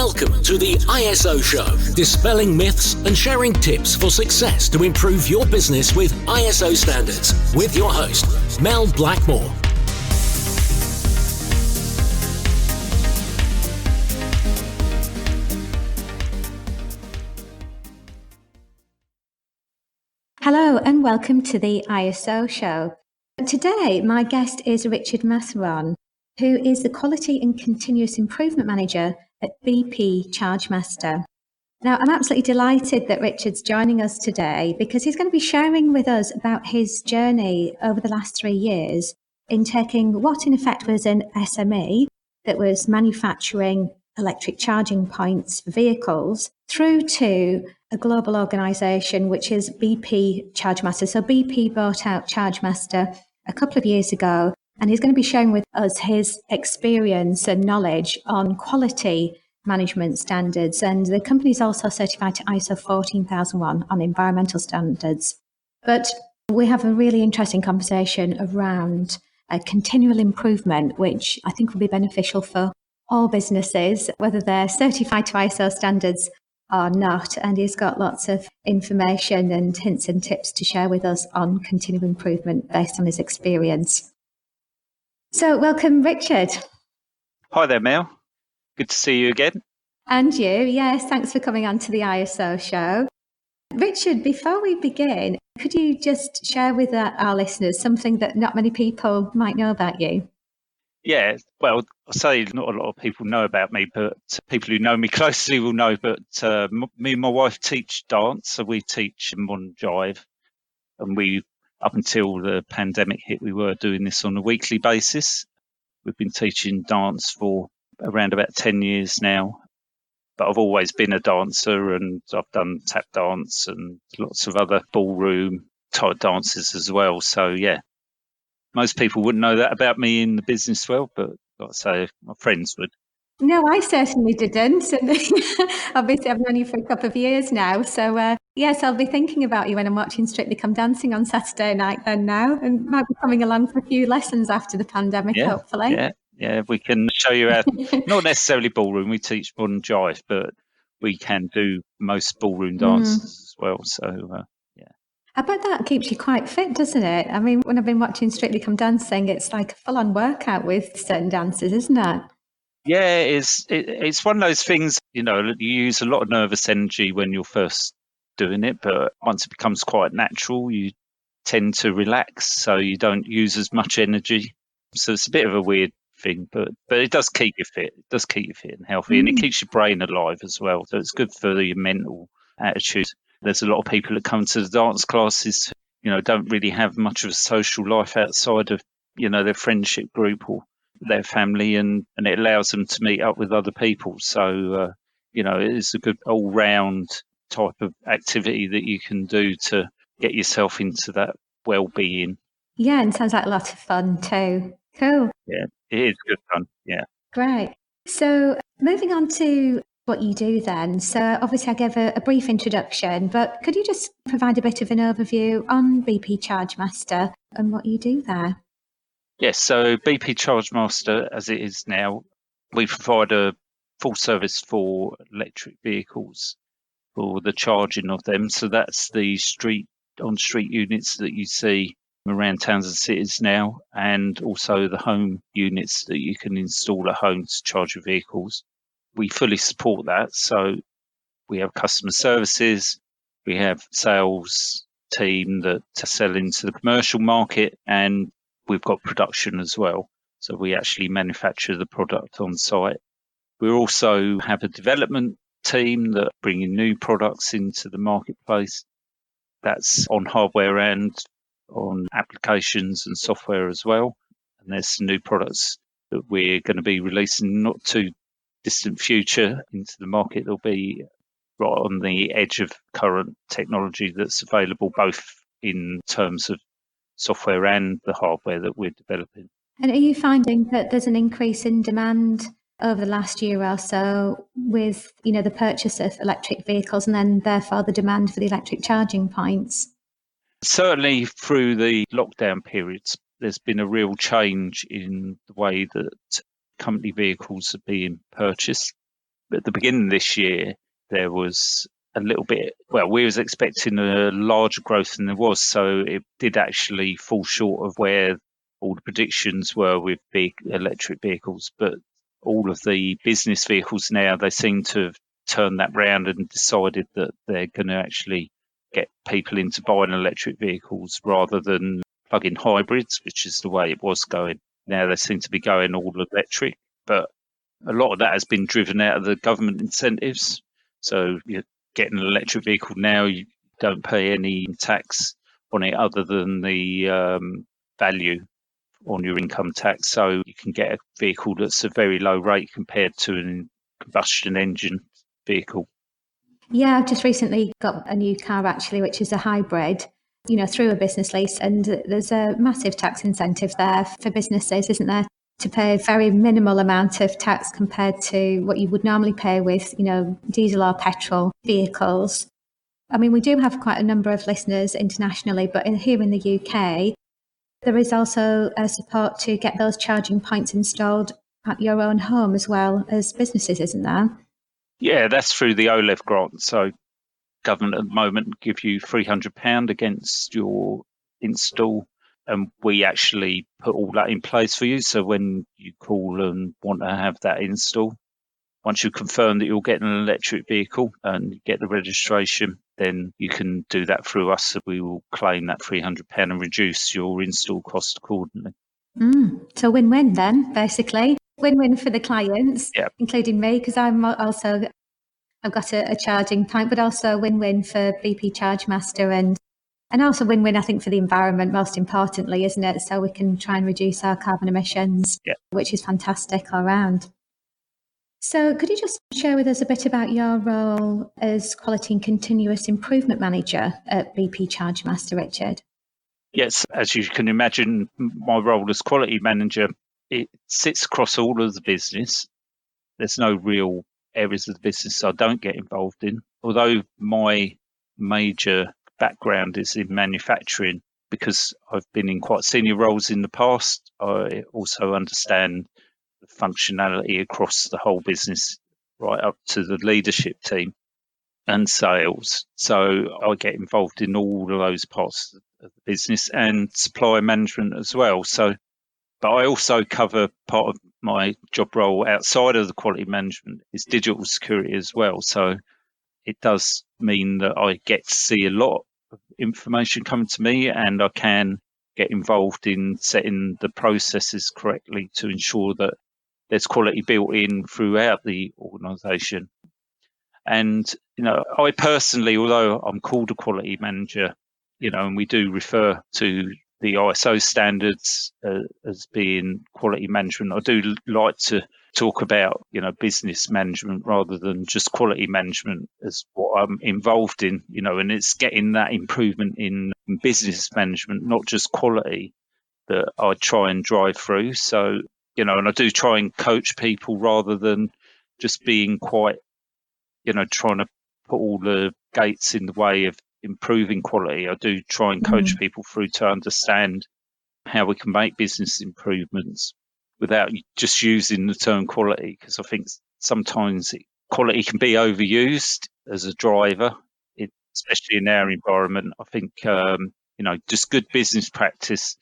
Welcome to the ISO Show, dispelling myths and sharing tips for success to improve your business with ISO standards, with your host, Mel Blackmore. Hello and welcome to the ISO Show. Today, my guest is Richard Matheron, who is the Quality and Continuous Improvement Manager at BP Chargemaster. Now, I'm absolutely delighted that Richard's joining us today because he's going to be sharing with us about his journey over the last 3 years in taking what in effect was an SME that was manufacturing electric charging points for vehicles through to a global organisation, which is BP Chargemaster. So BP bought out Chargemaster a couple of years ago, and he's going to be sharing with us his experience and knowledge on quality management standards. And the company is also certified to ISO 14001 on environmental standards. But we have a really interesting conversation around continual improvement, which I think will be beneficial for all businesses, whether they're certified to ISO standards or not. And he's got lots of information and hints and tips to share with us on continual improvement based on his experience. So welcome, Richard. Hi there, Mel. Good to see you again. And you, yes, thanks for coming on to the ISO Show. Richard, before we begin, could you just share with our listeners something that not many people might know about you? Yeah, well, I'll say not a lot of people know about me, but people who know me closely will know. But me and my wife teach dance, so we teach modern jive. And up until the pandemic hit, we were doing this on a weekly basis. We've been teaching dance for around about 10 years now. But I've always been a dancer, and I've done tap dance and lots of other ballroom type dances as well. So, yeah. Most people wouldn't know that about me in the business world, but like I say, my friends would. No, I certainly didn't. And obviously, I've known you for a couple of years now. So, yes, I'll be thinking about you when I'm watching Strictly Come Dancing on Saturday night then now, and might be coming along for a few lessons after the pandemic, hopefully. Yeah, we can show you how, not necessarily ballroom, we teach modern jive, but we can do most ballroom dances as well. So, I bet that keeps you quite fit, doesn't it? I mean, when I've been watching Strictly Come Dancing, it's like a full-on workout with certain dances, isn't it? Yeah, it's one of those things, you use a lot of nervous energy when you're first doing it, but once it becomes quite natural, you tend to relax, so you don't use as much energy. So it's a bit of a weird thing, but it does keep you fit. It does keep you fit and healthy, and it keeps your brain alive as well. So it's good for your mental attitude. There's a lot of people that come to the dance classes, don't really have much of a social life outside of, their friendship group or their family, and it allows them to meet up with other people. So, it's a good all-round type of activity that you can do to get yourself into that well-being. Yeah, and sounds like a lot of fun too. Cool. Yeah, it is good fun. Yeah. Great. So moving on to what you do then. So obviously I gave a brief introduction, but could you just provide a bit of an overview on BP Chargemaster and what you do there? Yes, so BP Chargemaster, as it is now, we provide a full service for electric vehicles for the charging of them. So that's the on-street units that you see around towns and cities now, and also the home units that you can install at home to charge your vehicles. We fully support that. So we have customer services, we have sales team that sell into the commercial market, and we've got production as well. So we actually manufacture the product on site. We also have a development team that bring in new products into the marketplace. That's on hardware and on applications and software as well. And there's some new products that we're going to be releasing not too distant future into the market. They'll be right on the edge of current technology that's available, both in terms of software and the hardware that we're developing. And are you finding that there's an increase in demand over the last year or so with, the purchase of electric vehicles and then therefore the demand for the electric charging points? Certainly through the lockdown periods, there's been a real change in the way that company vehicles are being purchased. at the beginning of this year, there was a little bit, we was expecting a larger growth than there was. So it did actually fall short of where all the predictions were with big electric vehicles. But all of the business vehicles now, they seem to have turned that round and decided that they're going to actually get people into buying electric vehicles rather than plug-in hybrids, which is the way it was going. Now they seem to be going all electric, but a lot of that has been driven out of the government incentives. So you're getting an electric vehicle now, you don't pay any tax on it other than the value on your income tax. So you can get a vehicle that's a very low rate compared to a combustion engine vehicle. Yeah, I've just recently got a new car actually, which is a hybrid, through a business lease. And there's a massive tax incentive there for businesses, isn't there, to pay a very minimal amount of tax compared to what you would normally pay with, diesel or petrol vehicles. I mean, we do have quite a number of listeners internationally, but here in the UK, there is also a support to get those charging points installed at your own home as well as businesses, isn't there? Yeah, that's through the OLEV grant. So government at the moment give you £300 against your install, and we actually put all that in place for you. So when you call and want to have that install, once you confirm that you'll get an electric vehicle and get the registration, then you can do that through us. So we will claim that £300 and reduce your install cost accordingly. So win-win then, basically. Win-win for the clients, including me, because I've got a charging point, but also win-win for BP Chargemaster and also win-win, I think, for the environment, most importantly, isn't it? So we can try and reduce our carbon emissions, which is fantastic all around. So could you just share with us a bit about your role as Quality and Continuous Improvement Manager at BP Chargemaster, Richard? Yes, as you can imagine, my role as Quality Manager, it sits across all of the business. There's no real areas of the business I don't get involved in. Although my major background is in manufacturing, because I've been in quite senior roles in the past, I also understand the functionality across the whole business, right up to the leadership team and sales. So I get involved in all of those parts of the business and supply management as well. But I also cover part of my job role outside of the quality management is digital security as well. So it does mean that I get to see a lot of information coming to me, and I can get involved in setting the processes correctly to ensure that there's quality built in throughout the organisation. And, I personally, although I'm called a quality manager, and we do refer to the ISO standards as being quality management, I do like to talk about, business management rather than just quality management as what I'm involved in, and it's getting that improvement in business management, not just quality, that I try and drive through. So, and I do try and coach people rather than just being quite, trying to put all the gates in the way of improving quality. I do try and coach people through to understand how we can make business improvements without just using the term quality, because I think sometimes quality can be overused as a driver, especially in our environment. I think, just good business practice.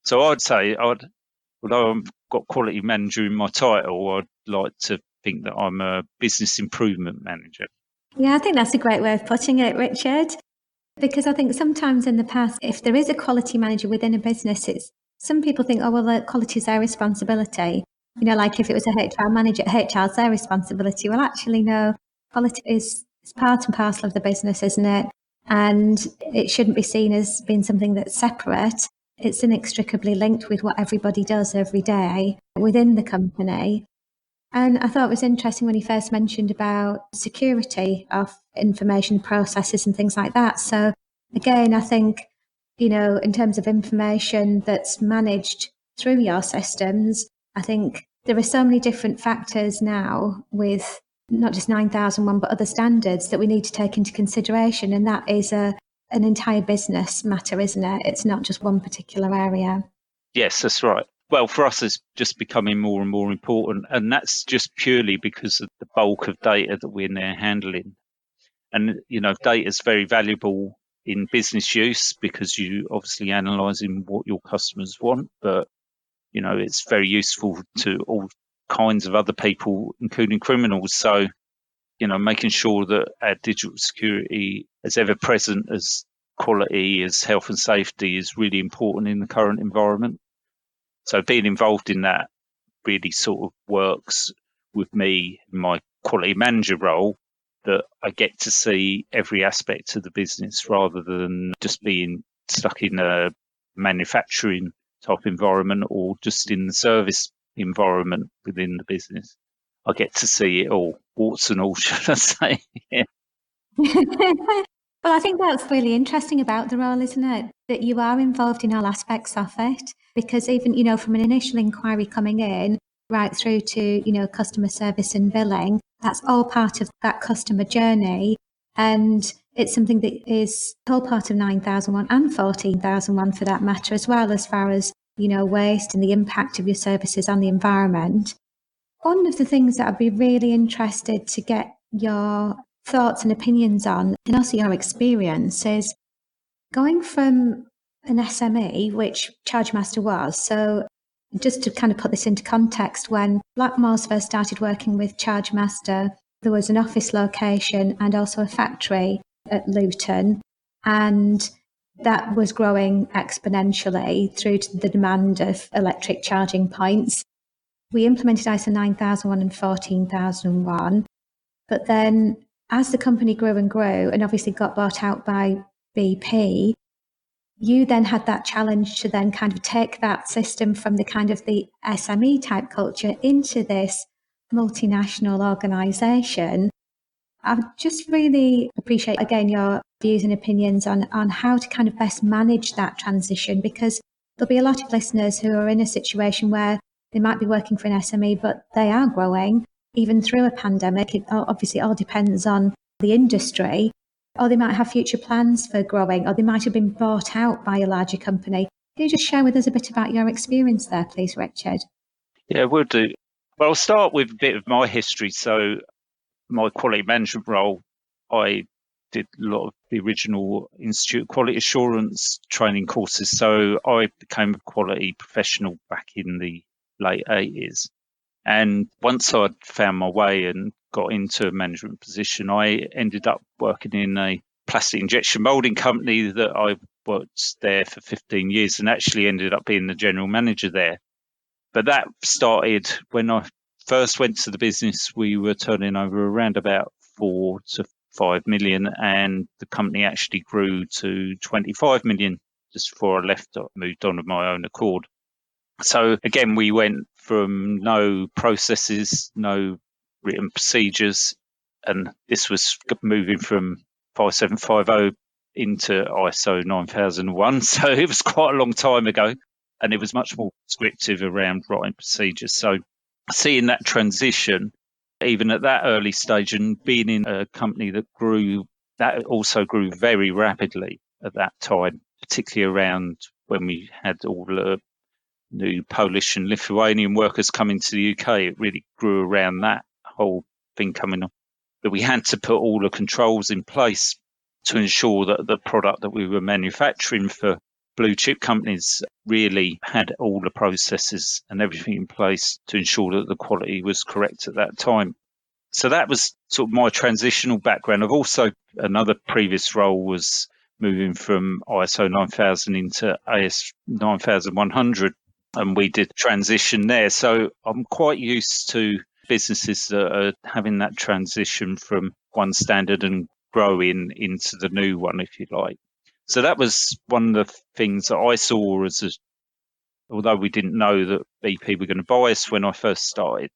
So I'd say, although I've got quality manager in my title, I'd like to think that I'm a business improvement manager. Yeah, I think that's a great way of putting it, Richard. Because I think sometimes in the past, if there is a quality manager within a business, some people think, the quality is their responsibility. Like if it was a HR manager, HR's their responsibility. Well, actually, no, quality is part and parcel of the business, isn't it? And it shouldn't be seen as being something that's separate. It's inextricably linked with what everybody does every day within the company. And I thought it was interesting when you first mentioned about security of information processes and things like that. So again, I think, in terms of information that's managed through your systems, I think there are so many different factors now with not just 9001, but other standards that we need to take into consideration. And that is an entire business matter, isn't it? It's not just one particular area. Yes, that's right. Well, for us, it's just becoming more and more important. And that's just purely because of the bulk of data that we're now handling. And, data is very valuable in business use because you obviously analysing what your customers want. But, it's very useful to all kinds of other people, including criminals. So, making sure that our digital security is ever present as quality, as health and safety is really important in the current environment. So being involved in that really sort of works with me in my quality manager role, that I get to see every aspect of the business rather than just being stuck in a manufacturing type environment or just in the service environment within the business. I get to see it all, warts and all, should I say. Yeah. Well, I think that's really interesting about the role, isn't it? That you are involved in all aspects of it, because even, from an initial inquiry coming in right through to, customer service and billing, that's all part of that customer journey. And it's something that is all part of 9001 and 14001 for that matter as well, as far as, waste and the impact of your services on the environment. One of the things that I'd be really interested to get your thoughts and opinions on, and also your experience, is going from an SME, which Chargemaster was. So just to kind of put this into context, when Blackmores first started working with Chargemaster, there was an office location and also a factory at Luton, and that was growing exponentially through to the demand of electric charging points. We implemented ISO 9001 and 14001, but then as the company grew and grew and obviously got bought out by BP, you then had that challenge to then kind of take that system from the kind of the SME type culture into this multinational organisation. I would just really appreciate, again, your views and opinions on how to kind of best manage that transition, because there'll be a lot of listeners who are in a situation where they might be working for an SME, but they are growing even through a pandemic. It obviously all depends on the industry, or they might have future plans for growing, or they might have been bought out by a larger company. Can you just share with us a bit about your experience there, please, Richard? Yeah, we'll do. Well, I'll start with a bit of my history. So my quality management role, I did a lot of the original Institute of Quality Assurance training courses. So I became a quality professional back in the late 80s. And once I'd found my way and got into a management position, I ended up working in a plastic injection molding company that I worked there for 15 years and actually ended up being the general manager there. But that started when I first went to the business. We were turning over around about 4 to 5 million, and the company actually grew to 25 million just before I left. I moved on of my own accord. So again, we went from no processes, no written procedures, and this was moving from 5750 into ISO 9001. So it was quite a long time ago, and it was much more prescriptive around writing procedures. So seeing that transition, even at that early stage, and being in a company that also grew very rapidly at that time, particularly around when we had all the new Polish and Lithuanian workers coming to the UK, it really grew around that whole thing coming up. But we had to put all the controls in place to ensure that the product that we were manufacturing for blue chip companies really had all the processes and everything in place to ensure that the quality was correct at that time. So that was sort of my transitional background. I've also, another previous role was moving from ISO 9000 into AS 9100. And we did transition there. So I'm quite used to businesses that are having that transition from one standard and growing into the new one, if you like. So that was one of the things that I saw although we didn't know that BP were going to buy us when I first started,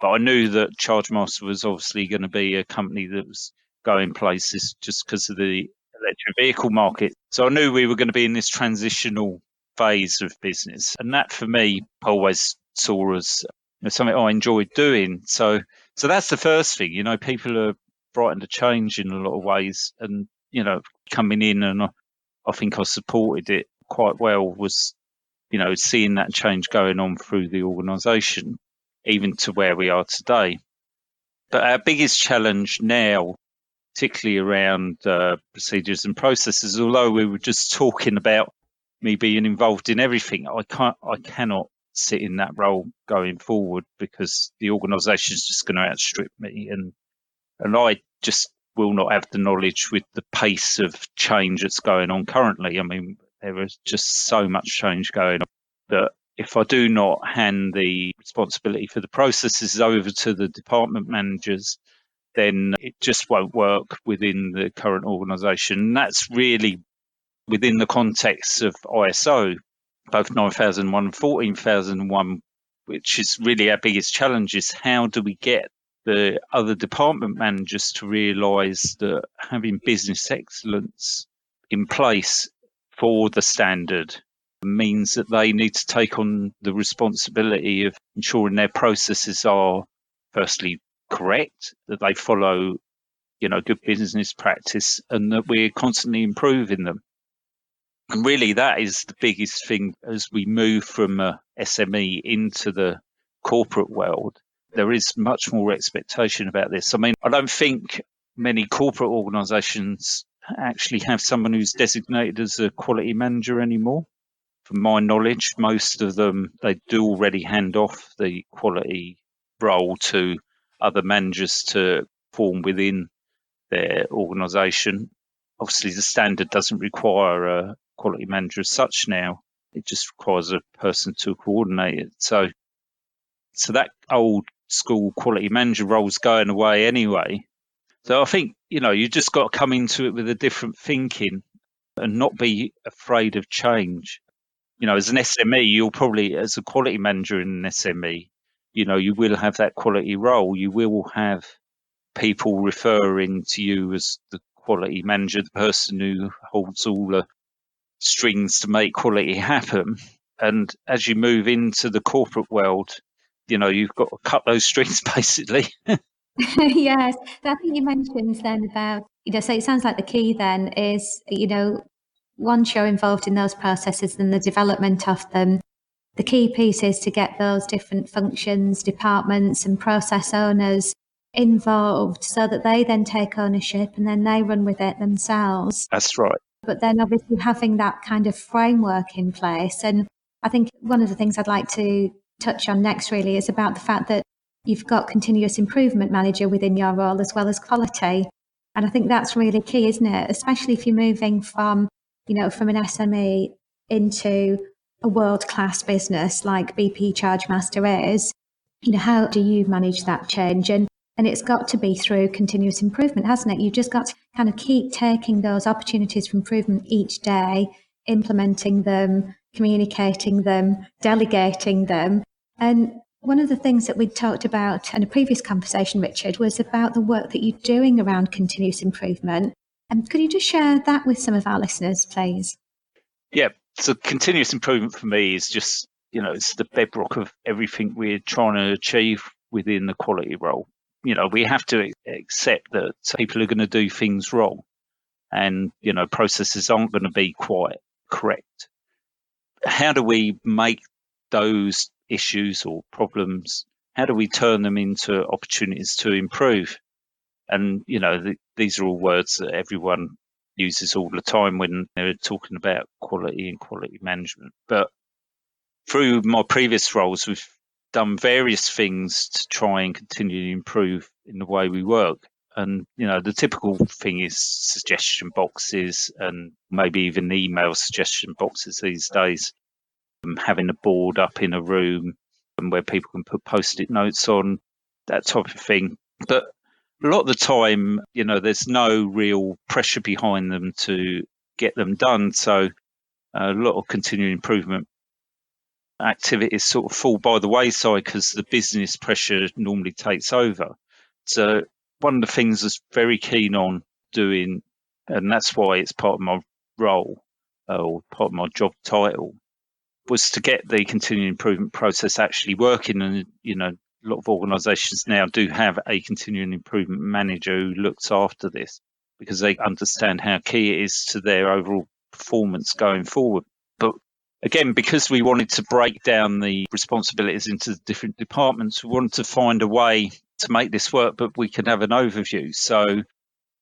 but I knew that Chargemaster was obviously going to be a company that was going places just because of the electric vehicle market. So I knew we were going to be in this transitional phase of business, and that for me I always saw as something I enjoyed doing. So that's the first thing. People are frightened to change in a lot of ways, and coming in, and I think I supported it quite well, was seeing that change going on through the organisation, even to where we are today. But our biggest challenge now, particularly around procedures and processes, although we were just talking about me being involved in everything, I cannot sit in that role going forward because the organisation is just going to outstrip me, and I just will not have the knowledge with the pace of change that's going on currently. I mean, there is just so much change going on that if I do not hand the responsibility for the processes over to the department managers, then it just won't work within the current organisation. And that's really within the context of ISO, both 9001 and 14001, which is really our biggest challenge, is how do we get the other department managers to realise that having business excellence in place for the standard means that they need to take on the responsibility of ensuring their processes are firstly correct, that they follow, good business practice, and that we're constantly improving them. And really that is the biggest thing as we move from a SME into the corporate world. There is much more expectation about this. I mean, I don't think many corporate organisations actually have someone who's designated as a quality manager anymore. From my knowledge, most of them, they do already hand off the quality role to other managers to form within their organisation. Obviously, the standard doesn't require a quality manager as such now. It just requires a person to coordinate it. So that old school quality manager role is going away anyway. So I think, you just got to come into it with a different thinking and not be afraid of change. As an SME, you'll probably, as a quality manager in an SME, you will have that quality role. You will have people referring to you as the quality manager, the person who holds all the strings to make quality happen. And as you move into the corporate world, you've got to cut those strings basically. Yes, I think you mentioned then about, so it sounds like the key then is, once you're involved in those processes and the development of them, the key piece is to get those different functions, departments and process owners involved so that they then take ownership and then they run with it themselves. That's right. But then obviously having that kind of framework in place. And I think one of the things I'd like to touch on next really is about the fact that you've got continuous improvement manager within your role as well as quality. And I think that's really key, isn't it? Especially if you're moving from an SME into a world-class business like BP Chargemaster is. How do you manage that change? And it's got to be through continuous improvement, hasn't it? You've just got to kind of keep taking those opportunities for improvement each day, implementing them, communicating them, delegating them. And one of the things that we talked about in a previous conversation, Richard, was about the work that you're doing around continuous improvement. And could you just share that with some of our listeners, please? Yeah, so continuous improvement for me is just, it's the bedrock of everything we're trying to achieve within the quality role. We have to accept that people are going to do things wrong and, processes aren't going to be quite correct. How do we make those issues or problems, how do we turn them into opportunities to improve? And, these are all words that everyone uses all the time when they're talking about quality and quality management. But through my previous roles, we've done various things to try and continue to improve in the way we work. And, the typical thing is suggestion boxes and maybe even email suggestion boxes these days. Having a board up in a room and where people can put post-it notes on, that type of thing. But a lot of the time, there's no real pressure behind them to get them done. So a lot of continuing improvement activities sort of fall by the wayside because the business pressure normally takes over. So one of the things that's very keen on doing, and that's why it's part of my role or part of my job title, was to get the continuing improvement process actually working. And, a lot of organisations now do have a continuing improvement manager who looks after this because they understand how key it is to their overall performance going forward. But again, because we wanted to break down the responsibilities into the different departments, we wanted to find a way to make this work, but we can have an overview. So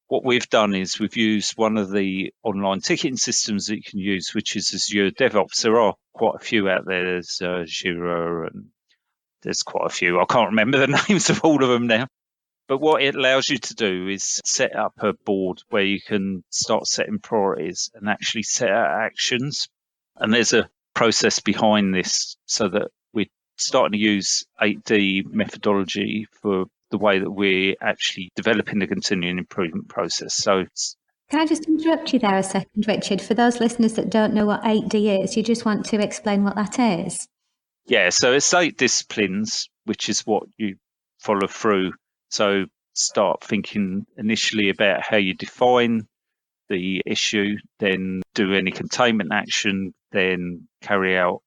what we've done is we've used one of the online ticketing systems that you can use, which is Azure DevOps. There are quite a few out there. There's Jira, and there's quite a few. I can't remember the names of all of them now. But what it allows you to do is set up a board where you can start setting priorities and actually set out actions. And there's a process behind this so that we're starting to use 8D methodology for the way that we're actually developing the continuing improvement process. So, can I just interrupt you there a second, Richard? For those listeners that don't know what 8D is, you just want to explain what that is? Yeah, so it's 8 disciplines, which is what you follow through. So start thinking initially about how you define the issue, then do any containment action, then carry out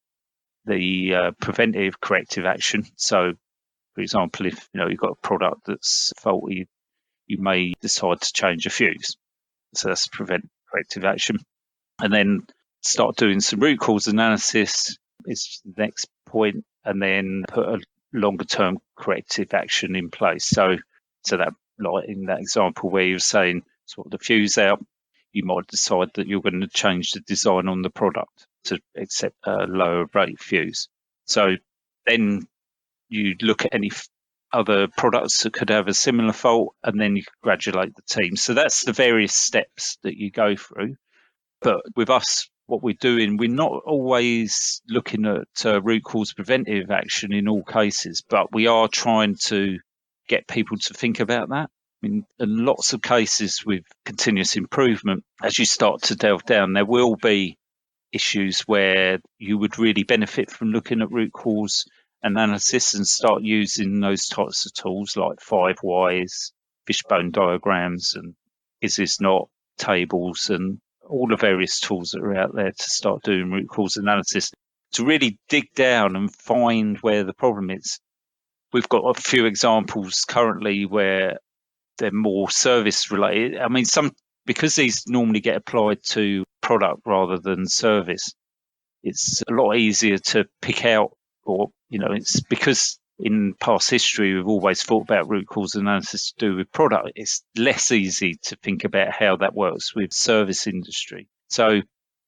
the preventive corrective action. So, for example, if you've got a product that's faulty, you may decide to change a fuse. So that's prevent corrective action. And then start doing some root cause analysis is the next point, and then put a longer term corrective action in place. So that, like in that example where you're saying sort the fuse out, you might decide that you're going to change the design on the product to accept a lower rate fuse. So then you look at any other products that could have a similar fault, and then you congratulate the team. So that's the various steps that you go through. But with us, what we're doing, we're not always looking at root cause preventive action in all cases, but we are trying to get people to think about that. I mean, in lots of cases with continuous improvement, as you start to delve down, there will be issues where you would really benefit from looking at root cause analysis and start using those types of tools like 5 whys, fishbone diagrams, and is this not tables, and all the various tools that are out there to start doing root cause analysis to really dig down and find where the problem is. We've got a few examples currently where they're more service related. I mean, because these normally get applied to product rather than service, it's a lot easier to pick out, or, it's because in past history, we've always thought about root cause analysis to do with product. It's less easy to think about how that works with service industry. So,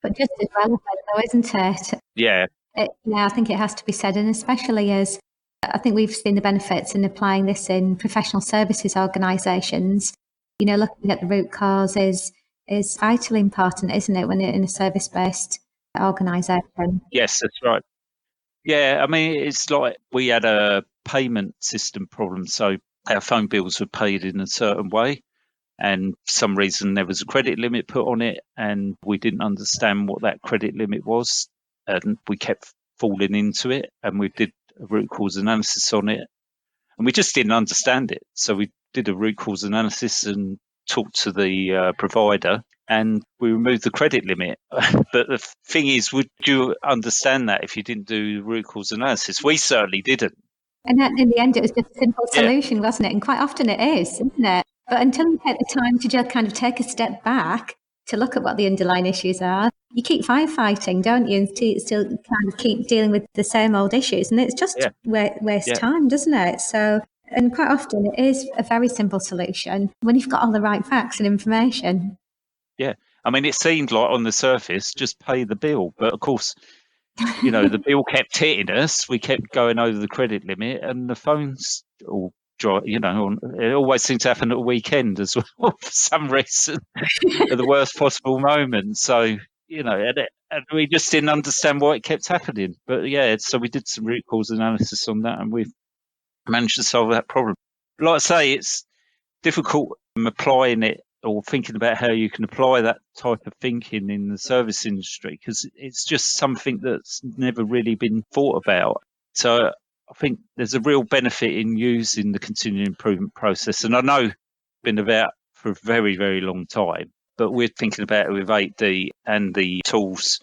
but just as relevant though, isn't it? Yeah. I think it has to be said, and especially as I think we've seen the benefits in applying this in professional services organisations. Looking at the root cause is vitally important, isn't it, when you're in a service-based organisation? Yes, that's right. Yeah, I mean, it's like we had a payment system problem. So our phone bills were paid in a certain way, and for some reason there was a credit limit put on it, and we didn't understand what that credit limit was, and we kept falling into it, and we did a root cause analysis on it, and we just didn't understand it. So we did a root cause analysis and talked to the provider, and we removed the credit limit. But the thing is, would you understand that if you didn't do the root cause analysis? We certainly didn't. And in the end, it was just a simple solution, wasn't it? And quite often it is, isn't it? But until you take the time to just kind of take a step back to look at what the underlying issues are, you keep firefighting, don't you? And still kind of keep dealing with the same old issues. And it's just waste time, doesn't it? So, and quite often it is a very simple solution when you've got all the right facts and information. Yeah. I mean, it seemed like on the surface, just pay the bill. But of course, the bill kept hitting us. We kept going over the credit limit, and the phones all dry. It always seems to happen at a weekend as well for some reason, at the worst possible moment. So, and we just didn't understand why it kept happening. But so we did some root cause analysis on that, and we've managed to solve that problem. Like I say, it's difficult applying it or thinking about how you can apply that type of thinking in the service industry, because it's just something that's never really been thought about. So I think there's a real benefit in using the continuing improvement process. And I know it's been about for a very, very long time, but we're thinking about it with 8D and the tools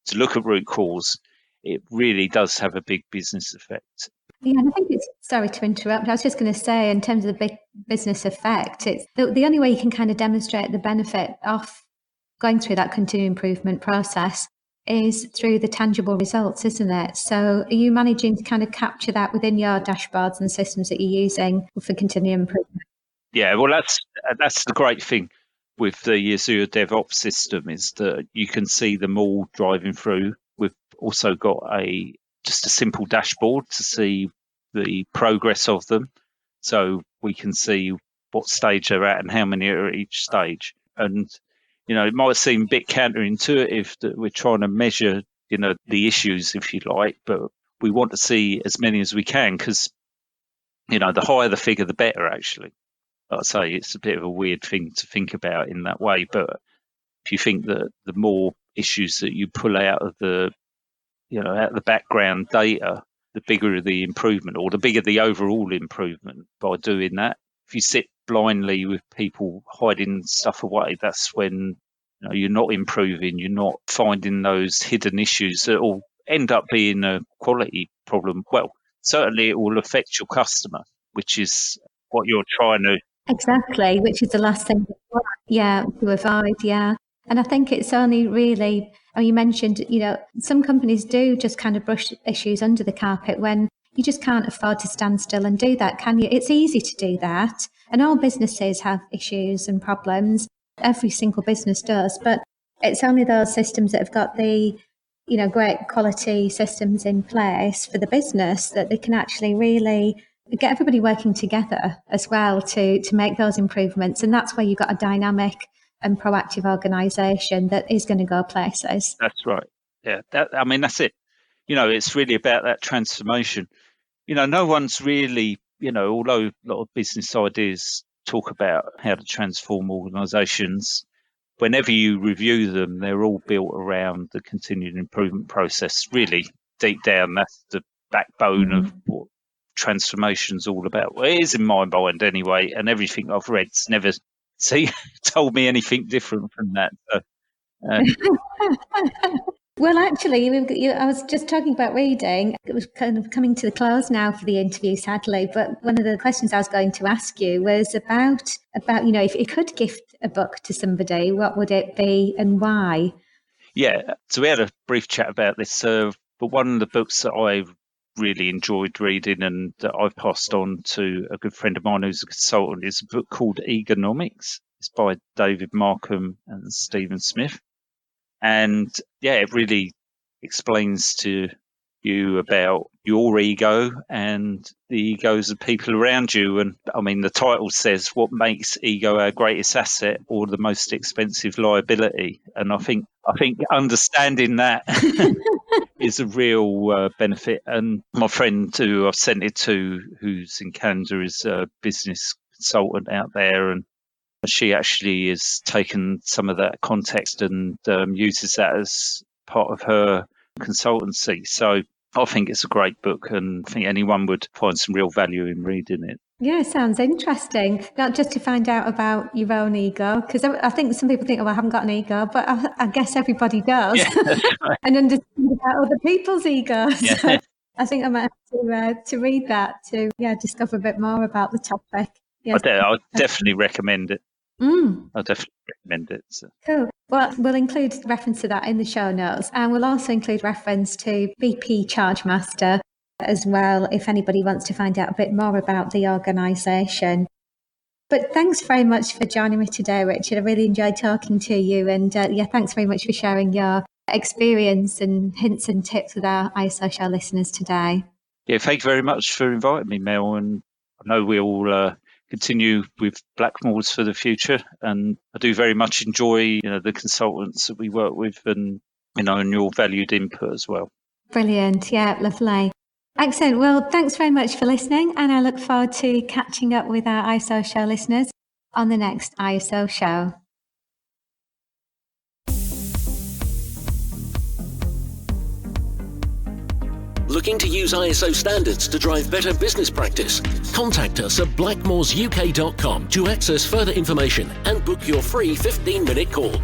to look at root cause. It really does have a big business effect. Yeah, and I think sorry to interrupt, I was just going to say, in terms of the big business effect, it's the only way you can kind of demonstrate the benefit of going through that continuous improvement process is through the tangible results, isn't it? So are you managing to kind of capture that within your dashboards and systems that you're using for continuing improvement? Yeah, well, that's the great thing with the Azure DevOps system, is that you can see them all driving through. We've also got just a simple dashboard to see the progress of them, so we can see what stage they're at and how many are at each stage. And it might seem a bit counterintuitive that we're trying to measure the issues, if you like, but we want to see as many as we can, because the higher the figure, the better, actually. Like I say, it's a bit of a weird thing to think about in that way, but if you think that the more issues that you pull out of the background data, the bigger the improvement, or the bigger the overall improvement by doing that. If you sit blindly with people hiding stuff away, that's when you're not improving, you're not finding those hidden issues that will end up being a quality problem. Well, certainly it will affect your customer, which is what you're trying to... Exactly, which is the last thing to avoid, And I think it's only really, you mentioned, some companies do just kind of brush issues under the carpet when you just can't afford to stand still and do that, can you? It's easy to do that. And all businesses have issues and problems. Every single business does. But it's only those systems that have got the, great quality systems in place for the business that they can actually really get everybody working together as well to make those improvements. And that's where you've got a dynamic and proactive organisation that is going to go places. That's right. Yeah, that's it. It's really about that transformation. No one's really, although a lot of business ideas talk about how to transform organisations, whenever you review them, they're all built around the continued improvement process. Really, deep down, that's the backbone of what transformation's all about. Well, it is in my mind anyway, and everything I've read's never told me anything different from that. So, Well, actually, I was just talking about reading. It was kind of coming to the close now for the interview, sadly. But one of the questions I was going to ask you was about if you could gift a book to somebody, what would it be and why? Yeah, so we had a brief chat about this. But one of the books that I've really enjoyed reading and that I've passed on to a good friend of mine who's a consultant is a book called Egonomics. It's by David Markham and Stephen Smith. And it really explains to you about your ego and the egos of people around you. And the title says, what makes ego our greatest asset or the most expensive liability? And I think understanding that is a real benefit. And my friend who I've sent it to, who's in Canada, is a business consultant out there, and she actually has taken some of that context and uses that as part of her consultancy. So I think it's a great book, and I think anyone would find some real value in reading it. Yeah, sounds interesting. Not just to find out about your own ego, because I think some people think, I haven't got an ego, but I guess everybody does. Yeah, that's right. And understand about other people's egos. Yeah. So I think I might have to read that to discover a bit more about the topic. Yes. I'd definitely recommend it. I definitely recommend it. So. Cool. Well, we'll include reference to that in the show notes, and we'll also include reference to BP Chargemaster as well, if anybody wants to find out a bit more about the organisation. But thanks very much for joining me today, Richard. I really enjoyed talking to you, and thanks very much for sharing your experience and hints and tips with our ISO Show listeners today. Yeah, thank you very much for inviting me, Mel, and I know we'll continue with Blackmores for the future, and I do very much enjoy the consultants that we work with, and and your valued input as well. Brilliant. Yeah, lovely. Excellent. Well, thanks very much for listening, and I look forward to catching up with our ISO Show listeners on the next ISO Show. Looking to use ISO standards to drive better business practice? Contact us at blackmoresuk.com to access further information and book your free 15-minute call.